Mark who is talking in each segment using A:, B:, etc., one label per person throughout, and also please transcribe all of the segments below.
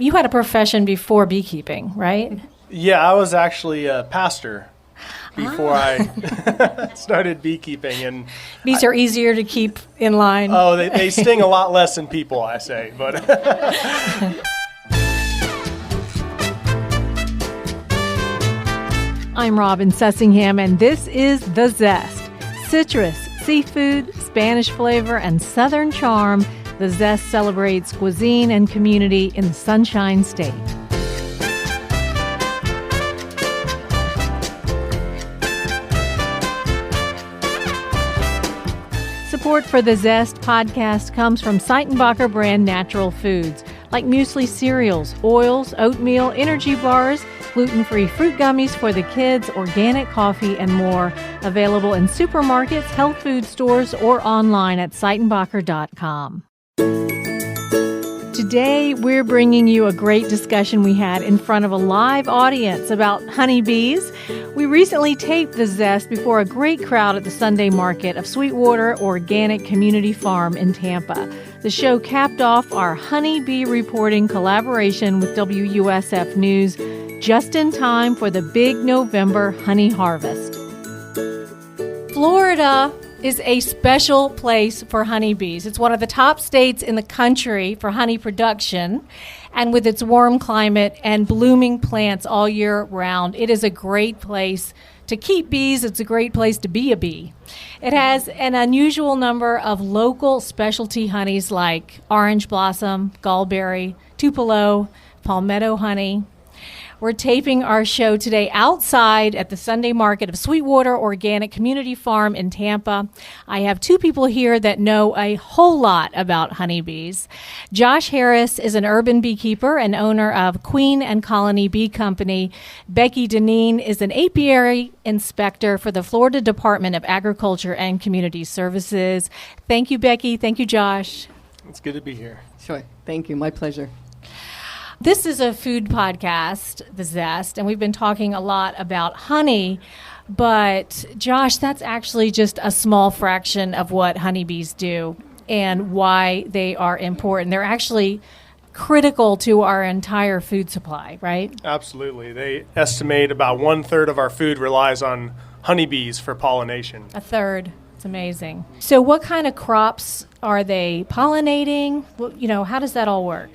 A: you had a profession before beekeeping, right?
B: Yeah, I was actually a pastor before I started beekeeping. And
A: bees are easier to keep in line.
B: Oh, they sting a lot less than people, I say. But
A: I'm Robin Sussingham, and this is The Zest. Citrus, seafood, Spanish flavor, and Southern charm, The Zest celebrates cuisine and community in the Sunshine State. Support for the Zest podcast comes from Seitenbacher brand natural foods like muesli cereals, oils, oatmeal, energy bars, gluten-free fruit gummies for the kids, organic coffee, and more. Available in supermarkets, health food stores, or online at Seitenbacher.com. Today, we're bringing you a great discussion we had in front of a live audience about honeybees. We recently taped The Zest before a great crowd at the Sunday market of Sweetwater Organic Community Farm in Tampa. The show capped off our honeybee reporting collaboration with WUSF News just in time for the big November honey harvest. Florida is a special place for honeybees. It's one of the top states in the country for honey production, and with its warm climate and blooming plants all year round, it is a great place to keep bees. It's a great place to be a bee. It has an unusual number of local specialty honeys like orange blossom, gallberry, tupelo, palmetto honey. We're taping our show today outside at the Sunday market of Sweetwater Organic Community Farm in Tampa. I have two people here that know a whole lot about honeybees. Josh Harris is an urban beekeeper and owner of Queen and Colony Bee Company. Becky Dineen is an apiary inspector for the Florida Department of Agriculture and Community Services. Thank you, Becky. Thank you, Josh.
B: It's good to be here.
C: Sure. Thank you. My pleasure.
A: This is a food podcast, The Zest, and we've been talking a lot about honey, but Josh, that's actually just a small fraction of what honeybees do and why they are important. They're actually critical to our entire food supply, right?
B: Absolutely. They estimate about 1/3 of our food relies on honeybees for pollination.
A: A third. It's amazing. So what kind of crops are they pollinating? Well, how does that all work?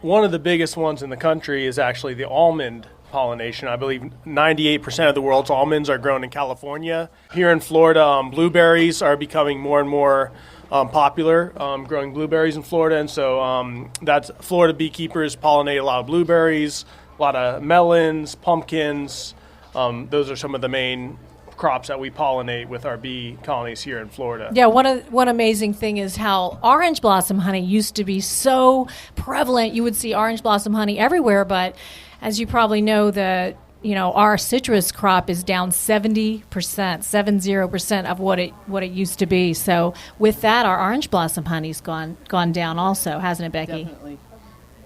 B: One of the biggest ones in the country is actually the almond pollination. I believe 98% of the world's almonds are grown in California. Here in Florida, blueberries are becoming more and more popular, growing blueberries in Florida. And so that's Florida beekeepers pollinate a lot of blueberries, a lot of melons, pumpkins. Those are some of the main crops that we pollinate with our bee colonies here in Florida.
A: Yeah, one amazing thing is how orange blossom honey used to be so prevalent. You would see orange blossom honey everywhere, but as you probably know, our citrus crop is down 70% of what it used to be. So with that, our orange blossom honey's gone down also, hasn't it, Becky?
C: Definitely.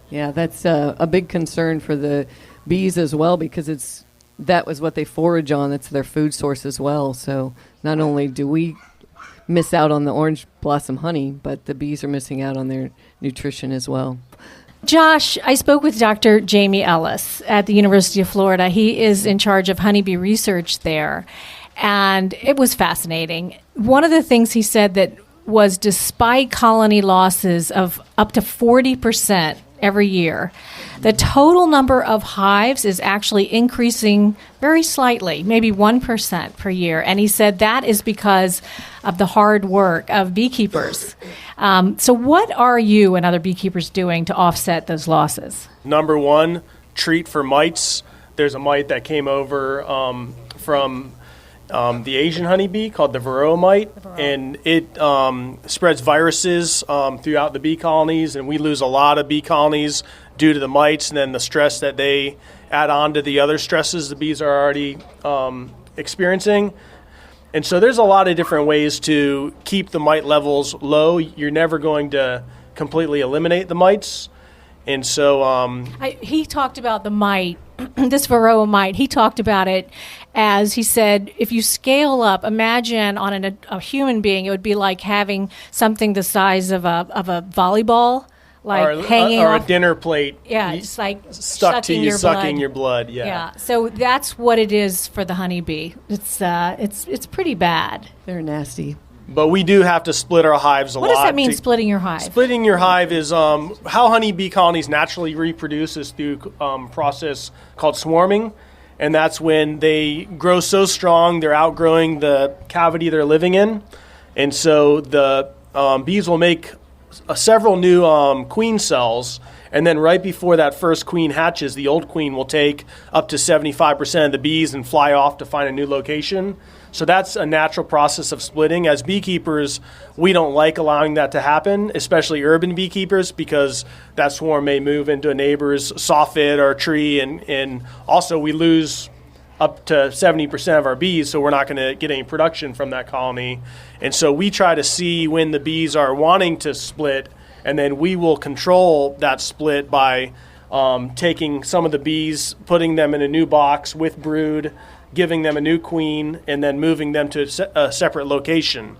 C: Yeah, that's a big concern for the bees as well, because that was what they forage on. That's their food source as well. So not only do we miss out on the orange blossom honey, but the bees are missing out on their nutrition as well.
A: Josh, I spoke with Dr. Jamie Ellis at the University of Florida. He is in charge of honeybee research there, and it was fascinating. One of the things he said that was, despite colony losses of up to 40% every year, the total number of hives is actually increasing very slightly, maybe 1% per year. And he said that is because of the hard work of beekeepers. So what are you and other beekeepers doing to offset those losses?
B: Number one, treat for mites. There's a mite that came over from the Asian honeybee called the varroa mite, and it spreads viruses throughout the bee colonies, and we lose a lot of bee colonies due to the mites and then the stress that they add on to the other stresses the bees are already experiencing. And so there's a lot of different ways to keep the mite levels low. You're never going to completely eliminate the mites. And so
A: he talked about the mite, this varroa mite. He talked about it as, he said, if you scale up, imagine on a human being, it would be like having something the size of a volleyball like hanging
B: or
A: off
B: a dinner plate.
A: Yeah, it's like
B: stuck to you,
A: your
B: sucking
A: blood.
B: your blood.
A: Yeah. So that's what it is for the honeybee. It's pretty bad.
C: They're nasty.
B: But we do have to split our hives a lot.
A: What does that mean, splitting your hive?
B: Splitting your hive is how honeybee colonies naturally reproduce is through process called swarming. And that's when they grow so strong, they're outgrowing the cavity they're living in. And so the bees will make several new queen cells. And then right before that first queen hatches, the old queen will take up to 75% of the bees and fly off to find a new location. So that's a natural process of splitting. As beekeepers, we don't like allowing that to happen, especially urban beekeepers, because that swarm may move into a neighbor's soffit or tree, and also we lose up to 70% of our bees, so we're not going to get any production from that colony. And so we try to see when the bees are wanting to split, and then we will control that split by taking some of the bees, putting them in a new box with brood, giving them a new queen, and then moving them to a separate location.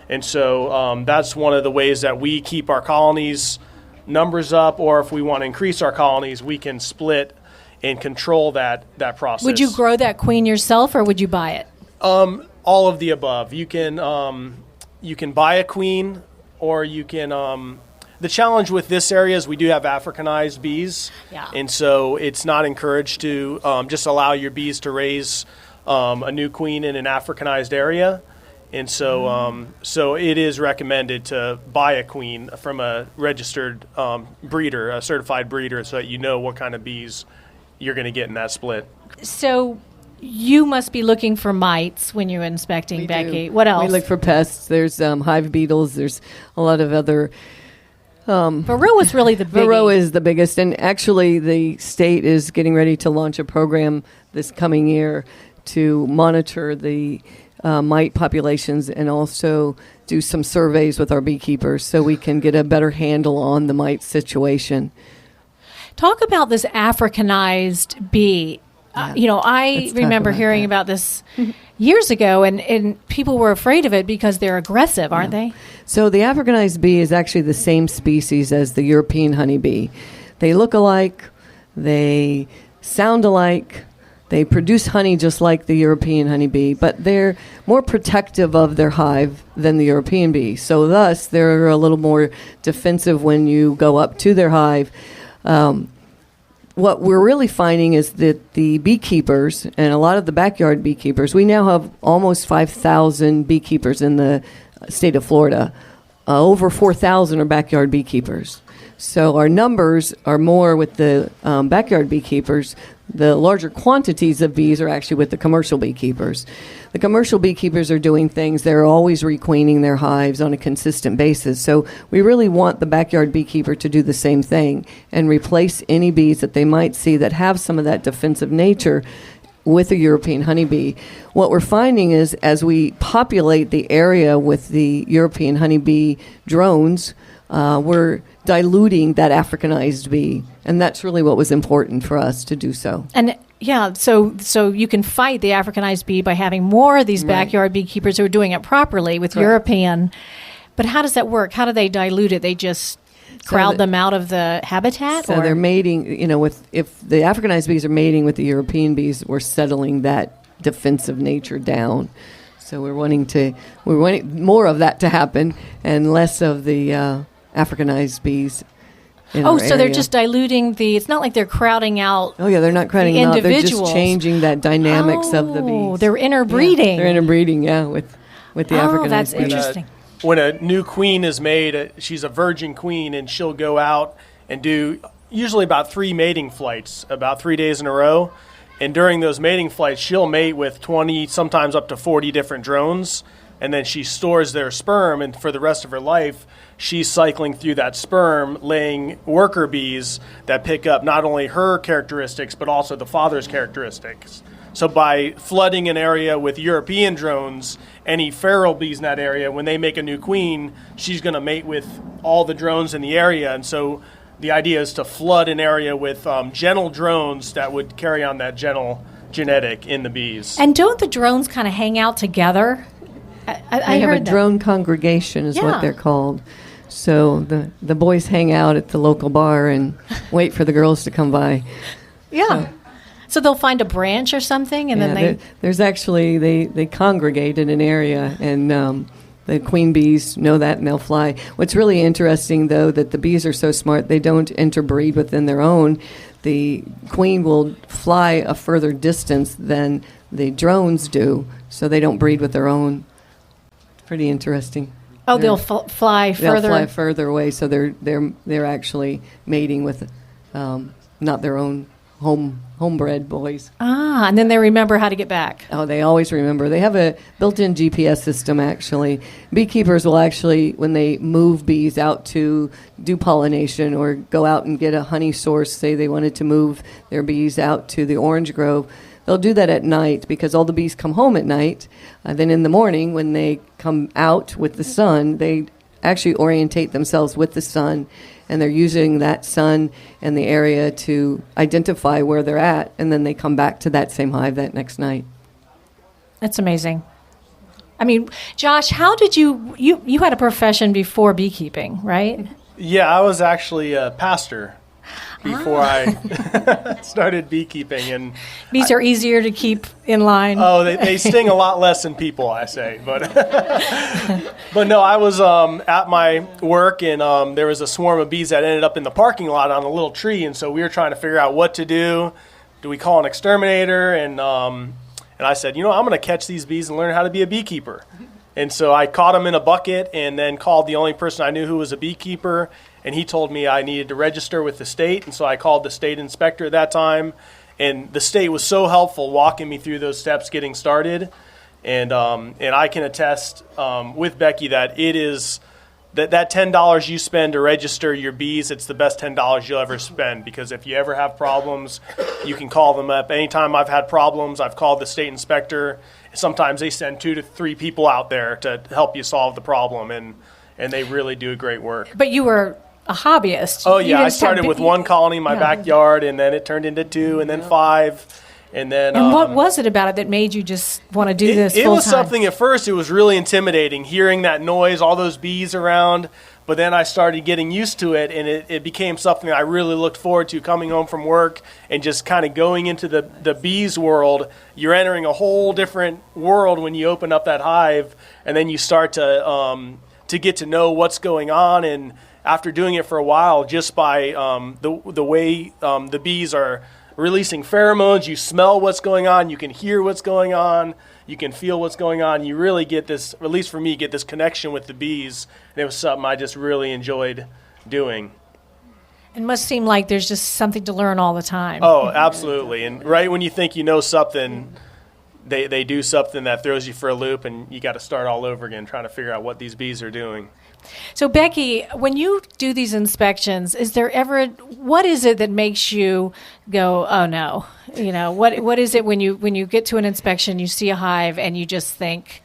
B: And so that's one of the ways that we keep our colonies numbers up, or if we want to increase our colonies, we can split and control that process.
A: Would you grow that queen yourself, or would you buy it?
B: All of the above. You can buy a queen, or you can... The challenge with this area is we do have Africanized bees, and so it's not encouraged to just allow your bees to raise a new queen in an Africanized area. And so so it is recommended to buy a queen from a registered breeder, a certified breeder, so that you know what kind of bees you're going to get in that split.
A: So you must be looking for mites when you're inspecting, Becky.
C: Do.
A: What else?
C: We look for pests. There's hive beetles. There's a lot of other...
A: Varroa is really the biggest.
C: Varroa is the biggest, and actually the state is getting ready to launch a program this coming year to monitor the mite populations and also do some surveys with our beekeepers so we can get a better handle on the mite situation.
A: Talk about this Africanized bee. I remember hearing about this years ago, and people were afraid of it because they're aggressive, aren't they?
C: So the Africanized bee is actually the same species as the European honeybee. They look alike, they sound alike, they produce honey just like the European honeybee, but they're more protective of their hive than the European bee. So thus, they're a little more defensive when you go up to their hive. What we're really finding is that the beekeepers and a lot of the backyard beekeepers, we now have almost 5,000 beekeepers in the state of Florida. Over 4,000 are backyard beekeepers. So our numbers are more with the backyard beekeepers. The larger quantities of bees are actually with the commercial beekeepers. The commercial beekeepers are doing things. They're always requeening their hives on a consistent basis. So we really want the backyard beekeeper to do the same thing and replace any bees that they might see that have some of that defensive nature with a European honeybee. What we're finding is as we populate the area with the European honeybee drones, we're diluting that Africanized bee. And that's really what was important for us to do so.
A: And so you can fight the Africanized bee by having more of these backyard beekeepers who are doing it properly with European. But how does that work? How do they dilute it? They just crowd them out of the habitat?
C: So they're mating, if the Africanized bees are mating with the European bees, we're settling that defensive nature down. So we're wanting more of that to happen and less of the Africanized bees.
A: So they're just diluting it's not like they're crowding out.
C: Oh, yeah, they're not crowding
A: the
C: out. They're
A: individuals.
C: just changing that dynamics of the bees.
A: They're interbreeding.
C: Yeah, they're interbreeding, with the Africanized
A: that's
C: bees.
A: interesting.
B: When a new queen is made, she's a virgin queen, and she'll go out and do usually about 3 mating flights, about 3 days in a row. And during those mating flights, she'll mate with 20, sometimes up to 40 different drones. And then she stores their sperm, and for the rest of her life, she's cycling through that sperm, laying worker bees that pick up not only her characteristics, but also the father's characteristics. So by flooding an area with European drones, any feral bees in that area, when they make a new queen, she's going to mate with all the drones in the area. And so the idea is to flood an area with gentle drones that would carry on that gentle genetic in the bees.
A: And don't the drones kind of hang out together? I
C: They have
A: heard
C: a drone congregation is what
A: Yeah.
C: they're called. So the boys hang out at the local bar and wait for the girls to come by.
A: Yeah. So they'll find a branch or something, and then
C: there's actually they congregate in an area, and the queen bees know that, and they'll fly. What's really interesting, though, that the bees are so smart, they don't interbreed within their own. The queen will fly a further distance than the drones do, so they don't breed with their own. Pretty interesting.
A: Oh, they'll fly further.
C: They'll fly further away, so they're actually mating with not their own homebred boys.
A: Ah, and then they remember how to get back.
C: Oh, they always remember. They have a built-in GPS system, actually. Beekeepers will actually, when they move bees out to do pollination or go out and get a honey source, say they wanted to move their bees out to the orange grove, they'll do that at night because all the bees come home at night. Then in the morning, when they come out with the sun, they actually orientate themselves with the sun, and they're using that sun and the area to identify where they're at, and then they come back to that same hive that next night.
A: That's amazing. I mean, Josh, how did you had a profession before beekeeping, right?
B: Yeah, I was actually a pastor before I started beekeeping, and
A: bees are easier to keep in line.
B: Oh, they sting a lot less than people, I say, but but no, I was at my work, and there was a swarm of bees that ended up in the parking lot on a little tree, and so we were trying to figure out what to do. Do we call an exterminator? And I said, I'm going to catch these bees and learn how to be a beekeeper. And so I caught them in a bucket and then called the only person I knew who was a beekeeper, and he told me I needed to register with the state. And so I called the state inspector at that time, and the state was so helpful walking me through those steps getting started. And I can attest with Becky that it is that $10 you spend to register your bees, it's the best $10 you'll ever spend, because if you ever have problems, you can call them up. Anytime I've had problems, I've called the state inspector. Sometimes they send 2 to 3 people out there to help you solve the problem, and they really do great work.
A: But you were a hobbyist.
B: Oh, yeah. I started with one colony in my backyard, and then it turned into 2, and then 5. And
A: what was it about it that made you just want to do this full time?
B: It was something, at first, it was really intimidating, hearing that noise, all those bees around. But then I started getting used to it, and it became something I really looked forward to, coming home from work and just kind of going into the bees world. You're entering a whole different world when you open up that hive, and then you start to get to know what's going on. And after doing it for a while, just by the way the bees are releasing pheromones, you smell what's going on, you can hear what's going on, you can feel what's going on. You really get this, at least for me, get this connection with the bees. And it was something I just really enjoyed doing.
A: It must seem like there's just something to learn all the time.
B: Oh, absolutely. And right when you think you know something, they do something that throws you for a loop, and you got to start all over again trying to figure out what these bees are doing.
A: So, Becky, when you do these inspections, is there ever what is it that makes you go, oh no? What is it when you get to an inspection, you see a hive, and you just think,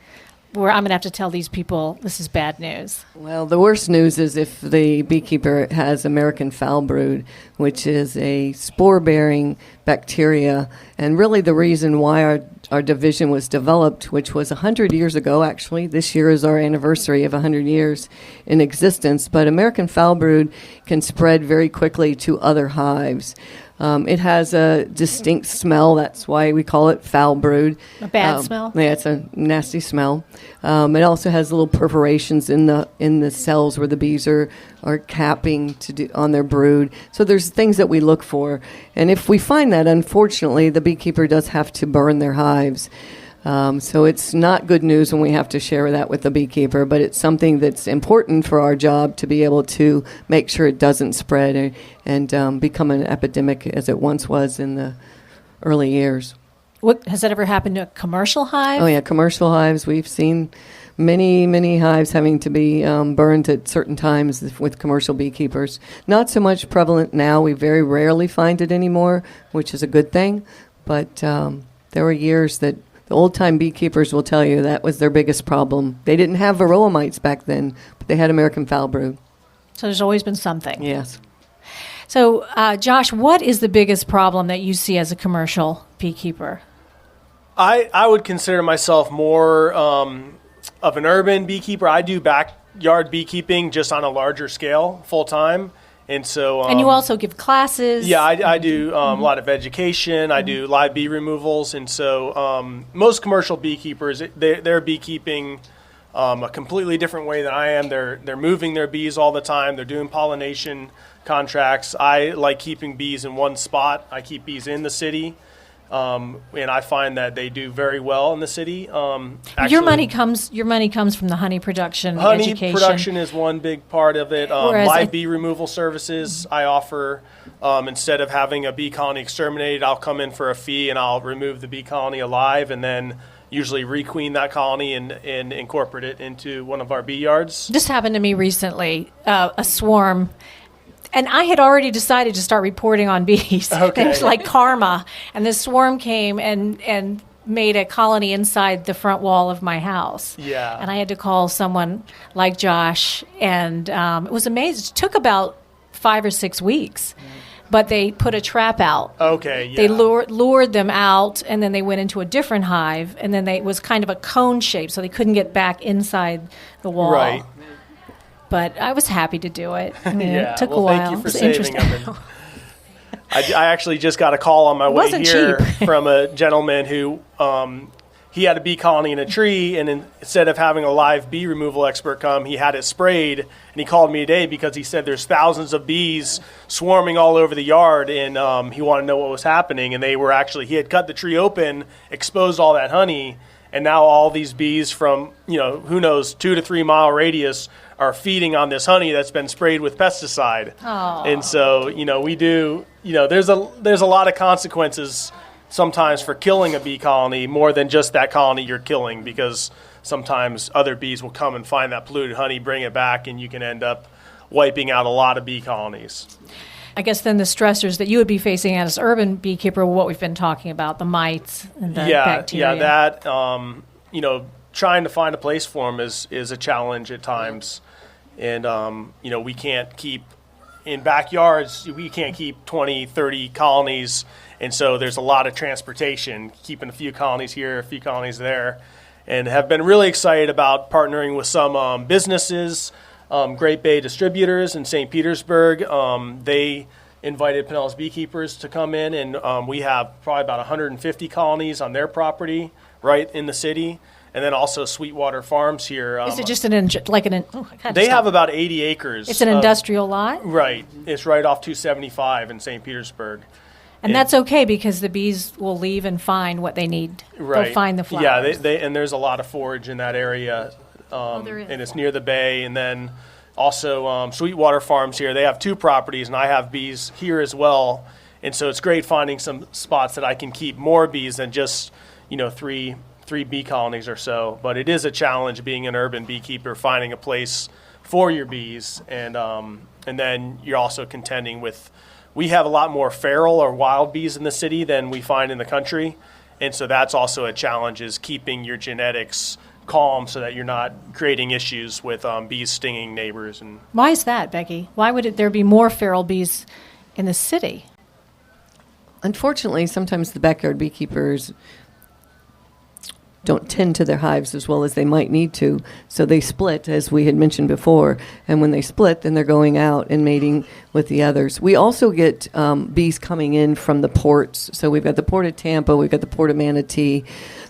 A: I'm going to have to tell these people this is bad news?
C: Well, the worst news is if the beekeeper has American foul brood, which is a spore-bearing bacteria, and really the reason why our division was developed, which was 100 years ago, actually. This year is our anniversary of 100 years in existence. But American foul brood can spread very quickly to other hives. It has a distinct smell. That's why we call it foul brood.
A: A bad smell?
C: Yeah, it's a nasty smell. It also has little perforations in the cells where the bees are capping on their brood. So there's things that we look for. And if we find that, unfortunately, the beekeeper does have to burn their hives. So it's not good news when we have to share that with the beekeeper, but it's something that's important for our job to be able to make sure it doesn't spread and become an epidemic as it once was in the early years.
A: Has that ever happened to a commercial hive?
C: Oh, yeah, commercial hives. We've seen many, many hives having to be burned at certain times with commercial beekeepers. Not so much prevalent now. We very rarely find it anymore, which is a good thing. But there were years that the old-time beekeepers will tell you that was their biggest problem. They didn't have varroa mites back then, but they had American foul brood.
A: So there's always been something.
C: Yes.
A: So, Josh, what is the biggest problem that you see as a commercial beekeeper?
B: I would consider myself more of an urban beekeeper. I do backyard beekeeping just on a larger scale, full time. And so,
A: and you also give classes.
B: Yeah, I do a lot of education. I do live bee removals, and so most commercial beekeepers, they're beekeeping a completely different way than I am. They're moving their bees all the time. They're doing pollination contracts. I like keeping bees in one spot. I keep bees in the city. And I find that they do very well in the city. Actually,
A: your money comes from the honey production.
B: Honey
A: education.
B: production is one big part of it. Live bee removal services I offer. Instead of having a bee colony exterminated, I'll come in for a fee and I'll remove the bee colony alive, and then usually requeen that colony and incorporate it into one of our bee yards.
A: This happened to me recently. A swarm. And I had already decided to start reporting on bees.
B: Okay.
A: It was like karma. And this swarm came and made a colony inside the front wall of my house.
B: Yeah.
A: And I had to call someone like Josh. And it was amazing. It took about 5 or 6 weeks. But they put a trap out.
B: Okay, yeah.
A: They lured them out, and then they went into a different hive. And then it was kind of a cone shape, so they couldn't get back inside the wall.
B: Right.
A: But I was happy to do it. I mean,
B: Yeah,
A: it took
B: well,
A: a while.
B: thank you for
A: It was
B: saving
A: interesting.
B: them. I actually just got a call on my way
A: wasn't
B: here
A: cheap.
B: from a gentleman who he had a bee colony in a tree, and instead of having a live bee removal expert come, he had it sprayed. And he called me today because he said there's thousands of bees swarming all over the yard, and he wanted to know what was happening. And he had cut the tree open, exposed all that honey, and now all these bees from, who knows, 2 to 3 mile radius are feeding on this honey that's been sprayed with pesticide.
A: Aww.
B: And so, we do, there's a lot of consequences sometimes for killing a bee colony, more than just that colony you're killing, because sometimes other bees will come and find that polluted honey, bring it back, and you can end up wiping out a lot of bee colonies.
A: I guess then the stressors that you would be facing as urban beekeeper, what we've been talking about, the mites and the bacteria.
B: Yeah, that, trying to find a place for them is a challenge at times. And, we can't keep, in backyards, we can't keep 20, 30 colonies. And so there's a lot of transportation, keeping a few colonies here, a few colonies there. And have been really excited about partnering with some businesses, Great Bay Distributors in St. Petersburg. They invited Pinellas beekeepers to come in, and we have probably about 150 colonies on their property right in the city. And then also Sweetwater Farms here.
A: Is it just
B: they have about 80 acres.
A: It's an industrial lot?
B: Right. It's right off 275 in St. Petersburg.
A: And that's okay because the bees will leave and find what they need.
B: Right.
A: They'll find the flowers.
B: Yeah, and there's a lot of forage in that area.
A: There is.
B: And it's near the bay. And then also Sweetwater Farms here. They have 2 properties, and I have bees here as well. And so it's great finding some spots that I can keep more bees than just, 3 bee colonies or so. But it is a challenge being an urban beekeeper, finding a place for your bees. And then you're also contending with, we have a lot more feral or wild bees in the city than we find in the country. And so that's also a challenge, is keeping your genetics calm so that you're not creating issues with bees stinging neighbors. And
A: why is that, Becky? Why would there be more feral bees in the city?
C: Unfortunately, sometimes the backyard beekeepers don't tend to their hives as well as they might need to. So they split, as we had mentioned before. And when they split, then they're going out and mating with the others. We also get bees coming in from the ports. So we've got the Port of Tampa, we've got the Port of Manatee.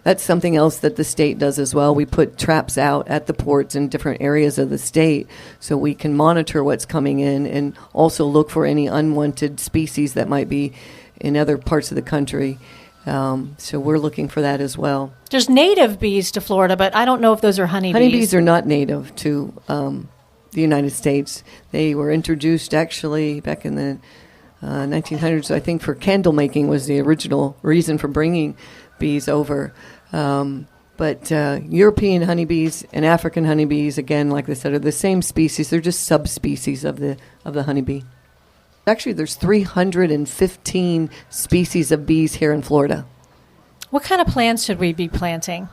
C: That's something else that the state does as well. We put traps out at the ports in different areas of the state so we can monitor what's coming in and also look for any unwanted species that might be in other parts of the country. So we're looking for that as well.
A: There's native bees to Florida, but I don't know if those are honeybees.
C: Honeybees are not native to the United States. They were introduced actually back in the 1900s, I think, for candle making was the original reason for bringing bees over. But European honeybees and African honeybees, again, like I said, are the same species. They're just subspecies of the honeybee. Actually, there's 315 species of bees here in Florida.
A: What kind of plants should we be planting?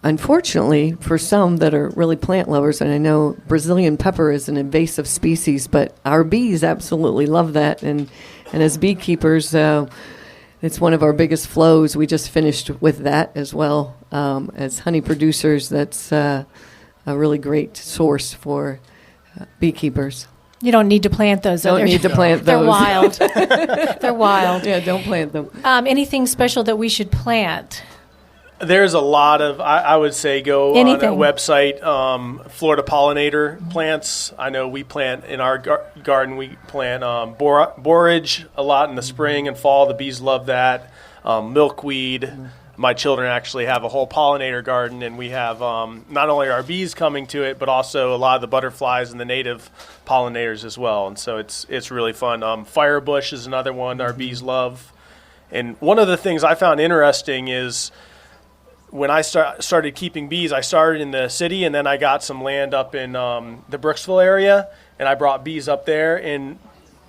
C: Unfortunately, for some that are really plant lovers, and I know Brazilian pepper is an invasive species, but our bees absolutely love that. And as beekeepers, it's one of our biggest flows. We just finished with that as well. As honey producers, that's a really great source for beekeepers.
A: You don't need to plant those.
C: Don't need to plant
A: They're
C: those.
A: wild. They're wild.
C: Yeah, don't plant them.
A: Anything special that we should plant?
B: There's a lot of, I would say, go
A: Anything.
B: on a website, Florida pollinator plants. I know we plant in our garden, we plant borage a lot in the spring and fall. The bees love that. Milkweed. My children actually have a whole pollinator garden, and we have not only our bees coming to it, but also a lot of the butterflies and the native pollinators as well. And so it's really fun. Firebush is another one our bees love. And one of the things I found interesting is when I started keeping bees, I started in the city, and then I got some land up in the Brooksville area, and I brought bees up there. And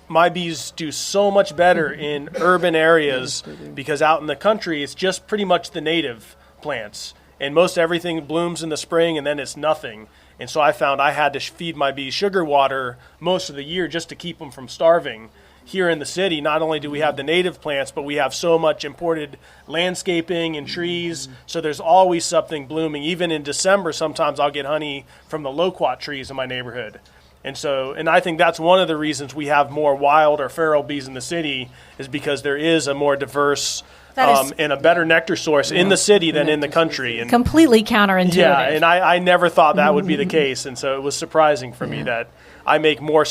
B: my bees do so much better in urban areas because out in the country, it's just pretty much the native plants. And most everything blooms in the spring, and then it's nothing. And so I found I had to feed my bees sugar water most of the year just to keep them from starving. Here in the city, not only do we have the native plants, but we have so much imported landscaping and trees. So there's always something blooming. Even in December, sometimes I'll get honey from the loquat trees in my neighborhood. And I think that's one of the reasons we have more wild or feral bees in the city is because there is a more diverse and a better nectar source in the city than in the country. And
A: completely counterintuitive.
B: yeah, and I never thought that would be the case. And so it was surprising for me that I make more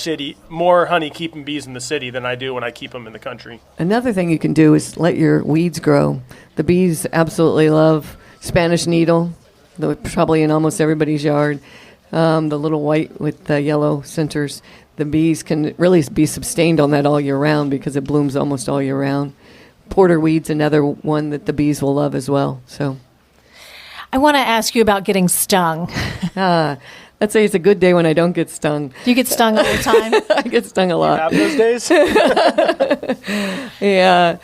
B: honey keeping bees in the city than I do when I keep them in the country.
C: Another thing you can do is let your weeds grow. The bees absolutely love Spanish needle, probably in almost everybody's yard. The little white with the yellow centers. The bees can really be sustained on that all year round because it blooms almost all year round. Porterweed's another one that the bees will love as well. So,
A: I want to ask you about getting stung.
C: I'd say it's a good day when I don't get stung.
A: Do you get stung all the time?
C: I get stung a lot.
B: You have those days?
C: Yeah.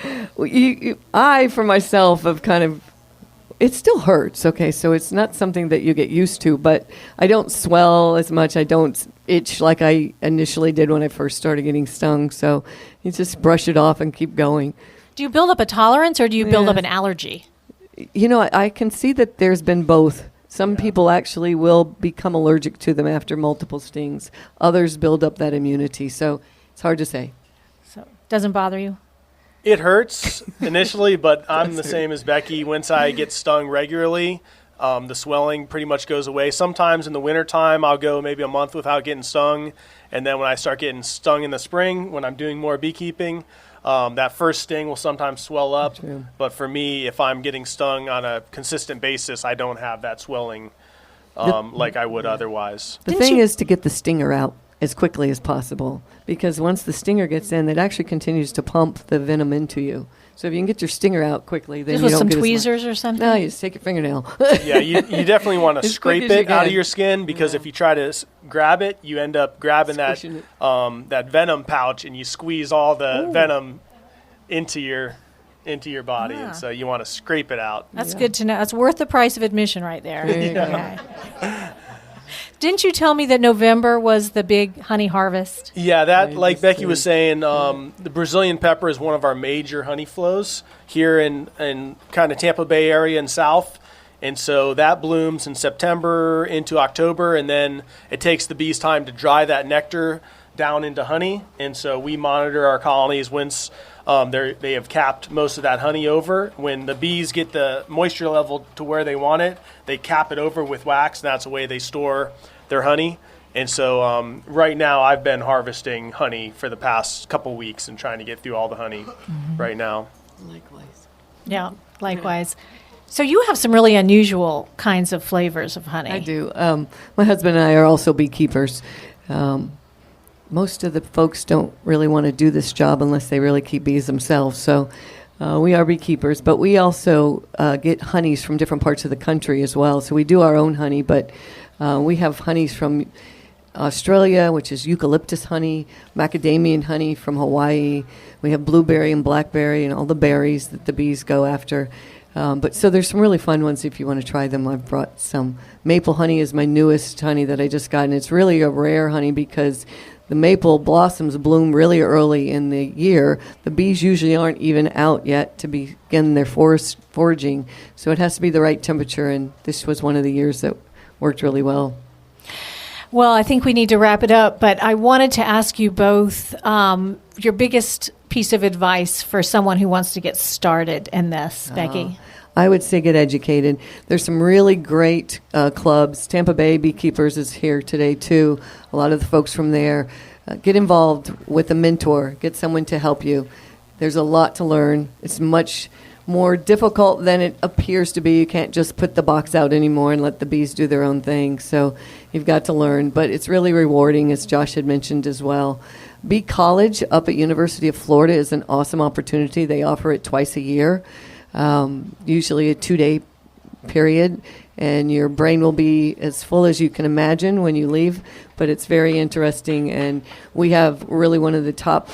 C: I, for myself, have kind of, it still hurts, okay? So it's not something that you get used to, but I don't swell as much. I don't itch like I initially did when I first started getting stung. So you just brush it off and keep going.
A: Do you build up a tolerance or do you build up an allergy?
C: You know, I can see that there's been both. Some people actually will become allergic to them after multiple stings. Others build up that immunity. So it's hard to say.
A: So doesn't bother you?
B: It hurts initially, but I'm the same as Becky. Once I get stung regularly, the swelling pretty much goes away. Sometimes in the wintertime, I'll go maybe a month without getting stung. And then when I start getting stung in the spring, when I'm doing more beekeeping, that first sting will sometimes swell up.
C: True.
B: But for me, if I'm getting stung on a consistent basis, I don't have that swelling like I would otherwise.
C: The thing is to get the stinger out as quickly as possible, because once the stinger gets in, it actually continues to pump the venom into you. So if you can get your stinger out quickly, then
A: Just
C: you
A: with
C: don't
A: some
C: get
A: tweezers or something?
C: No, you just take your fingernail.
B: Yeah, you definitely want to
C: As
B: scrape
C: quick as you
B: it out of
C: can.
B: your skin, because if you try to grab it, you end up grabbing
C: Squishing it.
B: that venom pouch, and you squeeze all the venom into your body, and so you want to scrape it out.
A: That's good to know. That's worth the price of admission right there. Okay. Didn't you tell me that November was the big honey harvest?
B: Yeah, that, like
C: just
B: Becky was saying, the Brazilian pepper is one of our major honey flows here in kind of Tampa Bay area and south. And so that blooms in September into October, and then it takes the bees time to dry that nectar down into honey. And so we monitor our colonies once they have capped most of that honey over. When the bees get the moisture level to where they want it, they cap it over with wax, and that's the way they store their honey. And so right now I've been harvesting honey for the past couple weeks and trying to get through all the honey right now.
C: Likewise.
A: Yeah, likewise. So you have some really unusual kinds of flavors of honey.
C: I do. My husband and I are also beekeepers. Most of the folks don't really want to do this job unless they really keep bees themselves. So we are beekeepers, but we also get honeys from different parts of the country as well. So we do our own honey, but we have honeys from Australia, which is eucalyptus honey, macadamian honey from Hawaii. We have blueberry and blackberry and all the berries that the bees go after. But so there's some really fun ones if you want to try them. I've brought some. Maple honey is my newest honey that I just got, and it's really a rare honey because the maple blossoms bloom really early in the year. The bees usually aren't even out yet to begin their foraging, so it has to be the right temperature, and this was one of the years that worked really well.
A: Well, I think we need to wrap it up, but I wanted to ask you both your biggest piece of advice for someone who wants to get started in this, Becky.
C: I would say get educated. There's some really great clubs. Tampa Bay Beekeepers is here today, too. A lot of the folks from there. Get involved with a mentor. Get someone to help you. There's a lot to learn. It's much more difficult than it appears to be. You can't just put the box out anymore and let the bees do their own thing. So you've got to learn. But it's really rewarding, as Josh had mentioned as well. Bee College up at University of Florida is an awesome opportunity. They offer it twice a year, usually a 2-day period. And your brain will be as full as you can imagine when you leave. But it's very interesting. And we have really one of the top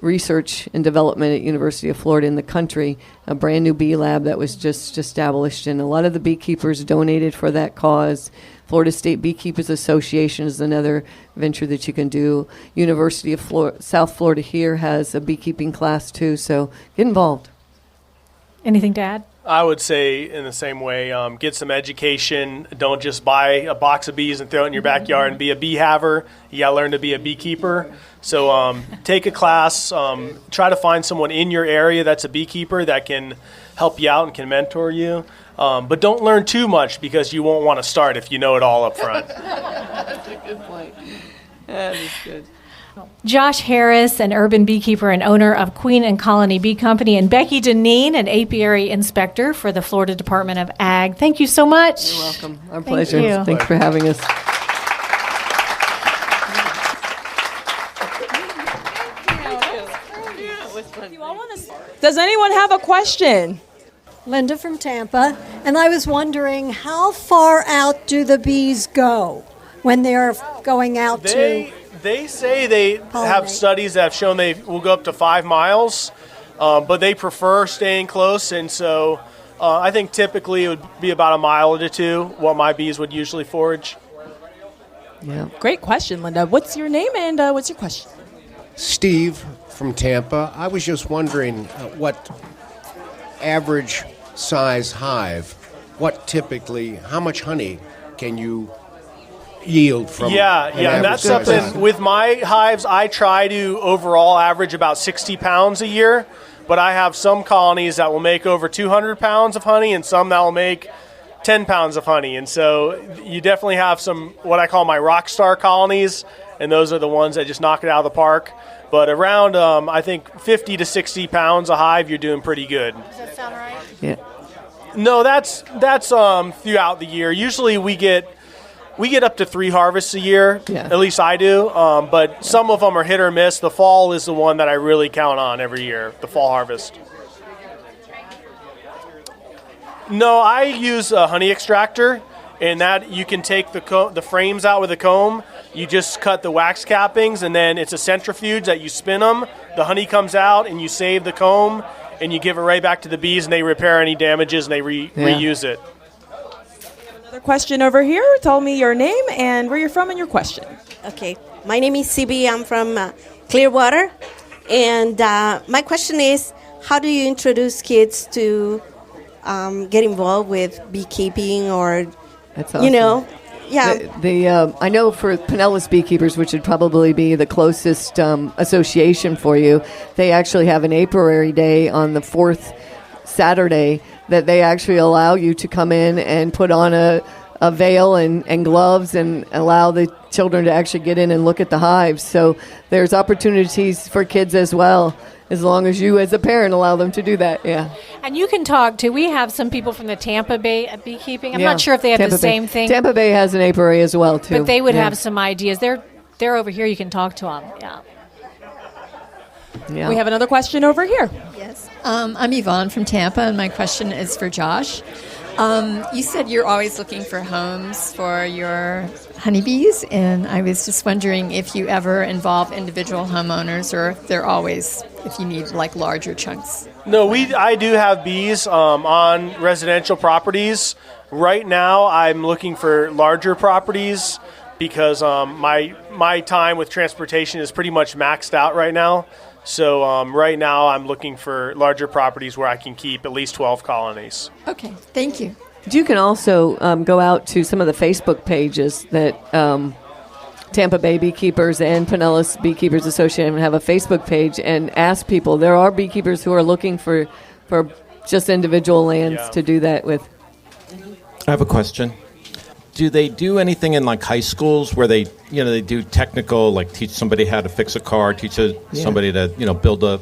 C: research and development at University of Florida in the country, a brand new bee lab that was just established, and a lot of the beekeepers donated for that cause. Florida State Beekeepers Association is another venture that you can do. University of South Florida here has a beekeeping class too, so get involved.
A: Anything to add?
B: I would say in the same way, get some education. Don't just buy a box of bees and throw it in your backyard and be a bee haver. You got to learn to be a beekeeper. So take a class. Try to find someone in your area that's a beekeeper that can help you out and can mentor you. But don't learn too much because you won't want to start if you know it all up front.
C: That's a good point. That is good.
A: Josh Harris, an urban beekeeper and owner of Queen and Colony Bee Company, and Becky Dineen, an apiary inspector for the Florida Department of Ag. Thank you so much.
C: You're welcome. Our pleasure.
A: You.
C: Thanks for having us.
D: Does anyone have a question?
E: Linda from Tampa, and I was wondering how far out do the bees go when they're going out to...
B: They say they have studies that have shown they will go up to 5 miles, but they prefer staying close, and so I think typically it would be about a mile to 2 what my bees would usually forage.
C: Yeah.
D: Great question, Linda. What's your name and what's your question?
F: Steve from Tampa. I was just wondering what average size hive, how much honey can you yield from?
B: Yeah, that's something. With my hives, I try to overall average about 60 pounds a year, but I have some colonies that will make over 200 pounds of honey and some that will make 10 pounds of honey. And so you definitely have some what I call my rock star colonies, and those are the ones that just knock it out of the park. But around, I think, 50 to 60 pounds a hive, you're doing pretty good.
A: Does that sound right?
C: Yeah.
B: No, that's throughout the year. Usually we get up to 3 harvests a year.
C: Yeah.
B: At least I do. But some of them are hit or miss. The fall is the one that I really count on every year, the fall harvest. No, I use a honey extractor, and that you can take the frames out with a comb. You just cut the wax cappings, and then it's a centrifuge that you spin them. The honey comes out, and you save the comb, and you give it right back to the bees, and they repair any damages, and they reuse it.
D: Another question over here. Tell me your name and where you're from and your question.
G: Okay, my name is CB. I'm from Clearwater, and my question is, how do you introduce kids to get involved with beekeeping or,
C: That's awesome.
G: Yeah.
C: I know for Pinellas Beekeepers, which would probably be the closest association for you, they actually have an apiary day on the 4th Saturday that they actually allow you to come in and put on a veil and gloves and allow the children to actually get in and look at the hives. So there's opportunities for kids as well, as long as you as a parent allow them to do that, yeah.
A: And you can talk to, we have some people from the Tampa Bay beekeeping. I'm not sure if they have
C: Tampa
A: the
C: Bay.
A: same thing.
C: Tampa Bay has an apiary as well, too.
A: But they would have some ideas. They're over here. You can talk to them,
C: Yeah.
D: We have another question over here.
H: Yes. I'm Yvonne from Tampa, and my question is for Josh. You said you're always looking for homes for your honeybees, and I was just wondering if you ever involve individual homeowners or if you need like larger chunks.
B: No, I do have bees on residential properties. Right now, I'm looking for larger properties because my time with transportation is pretty much maxed out right now. So right now, I'm looking for larger properties where I can keep at least 12 colonies.
H: Okay, thank you.
C: You can also go out to some of the Facebook pages that Tampa Bay Beekeepers and Pinellas Beekeepers Association have a Facebook page and ask people. There are beekeepers who are looking for just individual lands to do that with.
I: I have a question. Do they do anything in like high schools where they do technical, like teach somebody how to fix a car, teach somebody to, build a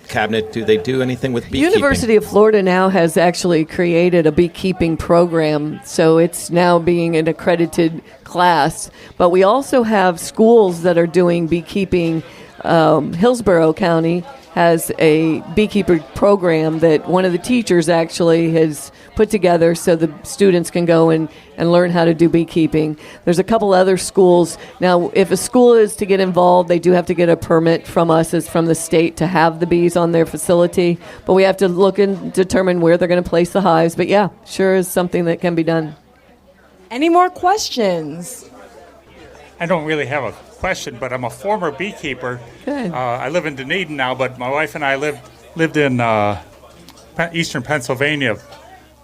I: cabinet? Do they do anything with beekeeping?
C: University of Florida now has actually created a beekeeping program, so it's now being an accredited class. But we also have schools that are doing beekeeping. Hillsborough County has a beekeeper program that one of the teachers actually has put together so the students can go and learn how to do beekeeping. There's a couple other schools. Now, if a school is to get involved, they do have to get a permit from us as from the state to have the bees on their facility. But we have to look and determine where they're going to place the hives. But yeah, sure is something that can be done.
D: Any more questions?
J: I don't really have a question, but I'm a former beekeeper.
C: Good.
J: I live in Dineen now, but my wife and I lived in eastern Pennsylvania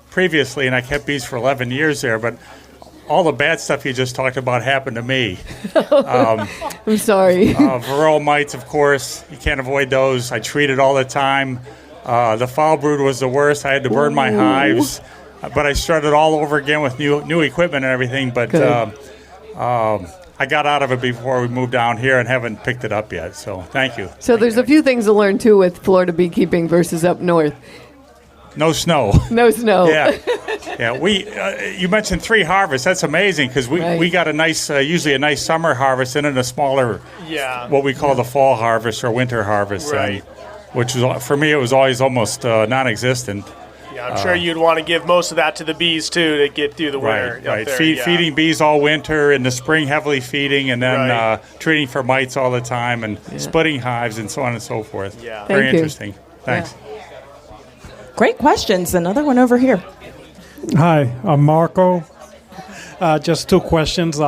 J: previously, and I kept bees for 11 years there. But all the bad stuff you just talked about happened to me.
C: I'm sorry.
J: Varroa mites, of course, you can't avoid those. I treated all the time. The foul brood was the worst. I had to burn my hives, but I started all over again with new equipment and everything. But I got out of it before we moved down here and haven't picked it up yet. So thank you.
C: So there's a few things to learn, too, with Florida beekeeping versus up north.
J: No snow.
C: No snow.
J: Yeah. You mentioned 3 harvests. That's amazing because we got a nice, usually a nice summer harvest and then a smaller, what we call the fall harvest or winter harvest,
B: Right.
J: which was for me it was always almost non-existent.
B: Yeah, I'm sure you'd want to give most of that to the bees too to get through the winter.
J: Right.
B: There,
J: Feeding bees all winter, in the spring heavily feeding, and then treating for mites all the time, and splitting hives and so on and so forth.
B: Yeah.
J: Very interesting. Thanks.
D: Great questions. Another one over here.
K: Hi, I'm Marco. Just 2 questions.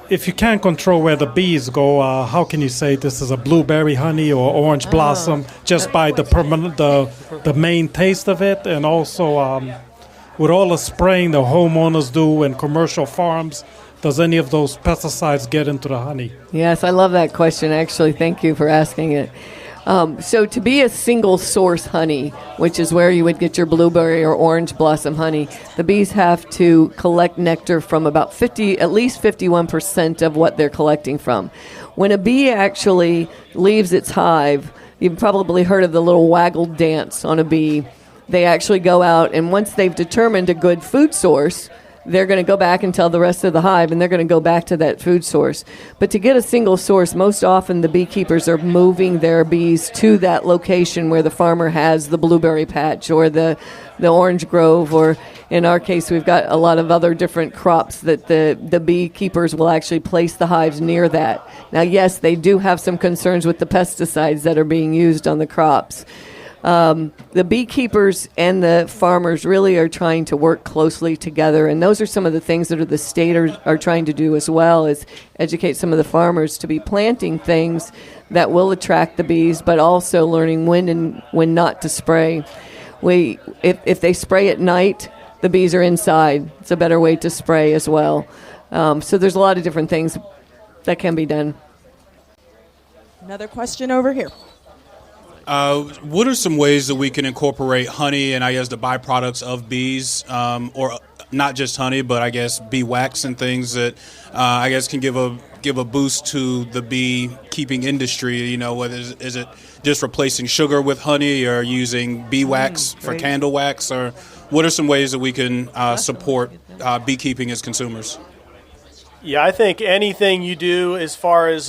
K: If you can't control where the bees go, how can you say this is a blueberry honey or orange blossom just by the main taste of it? And also, with all the spraying the homeowners do in commercial farms, does any of those pesticides get into the honey?
C: Yes, I love that question, actually. Thank you for asking it. So to be a single source honey, which is where you would get your blueberry or orange blossom honey, the bees have to collect nectar from about at least 51% of what they're collecting from. When a bee actually leaves its hive, you've probably heard of the little waggle dance on a bee. They actually go out, and once they've determined a good food source, they're going to go back and tell the rest of the hive, and they're going to go back to that food source. But to get a single source, most often the beekeepers are moving their bees to that location where the farmer has the blueberry patch or the orange grove, or in our case, we've got a lot of other different crops that the beekeepers will actually place the hives near that. Now, yes, they do have some concerns with the pesticides that are being used on the crops. The beekeepers and the farmers really are trying to work closely together, and those are some of the things that the state are trying to do as well, is educate some of the farmers to be planting things that will attract the bees, but also learning when and when not to spray. If they spray at night, the bees are inside. It's a better way to spray as well. So there's a lot of different things that can be done.
D: Another question over here.
L: What are some ways that we can incorporate honey and I guess the byproducts of bees, or not just honey, but I guess bee wax and things that I guess can give a boost to the beekeeping industry? You know, whether is it just replacing sugar with honey or using bee wax for candle wax, or what are some ways that we can support beekeeping as consumers?
B: Yeah, I think anything you do as far as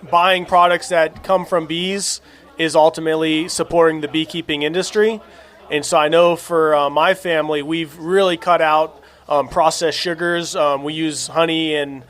B: buying products that come from bees is ultimately supporting the beekeeping industry. And so I know for my family, we've really cut out processed sugars. We use honey and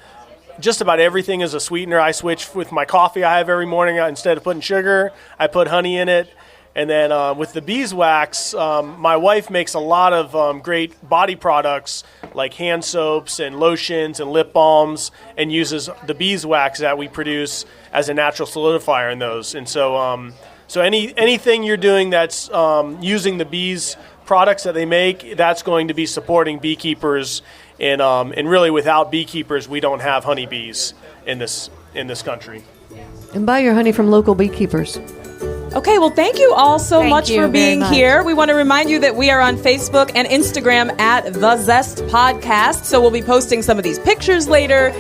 B: just about everything as a sweetener. I switch with my coffee I have every morning. Instead of putting sugar, I put honey in it. And then with the beeswax, my wife makes a lot of great body products like hand soaps and lotions and lip balms, and uses the beeswax that we produce as a natural solidifier in those. And so anything you're doing that's using the bees products that they make, that's going to be supporting beekeepers And really, without beekeepers, we don't have honeybees in this country.
C: And buy your honey from local beekeepers.
D: Okay, well, thank you all so
A: Thank
D: much
A: you
D: for
A: very
D: being
A: much.
D: here. We want to remind you that we are on Facebook and Instagram at The Zest Podcast, so we'll be posting some of these pictures later.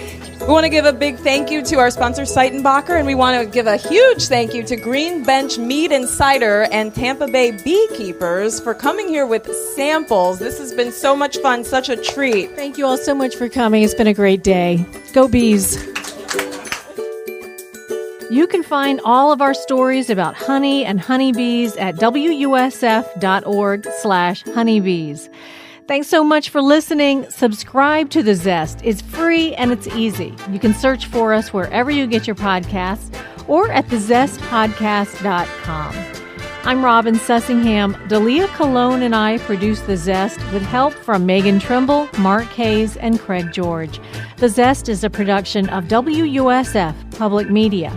D: We want to give a big thank you to our sponsor, Seitenbacher, and we want to give a huge thank you to Green Bench Mead and Cider and Tampa Bay Beekeepers for coming here with samples. This has been so much fun, such a treat.
A: Thank you all so much for coming. It's been a great day. Go bees. You can find all of our stories about honey and honeybees at wusf.org/honeybees. Thanks so much for listening. Subscribe to The Zest. It's free and it's easy. You can search for us wherever you get your podcasts or at thezestpodcast.com. I'm Robin Sussingham. Dalia Colon and I produce The Zest with help from Megan Trimble, Mark Hayes, and Craig George. The Zest is a production of WUSF Public Media.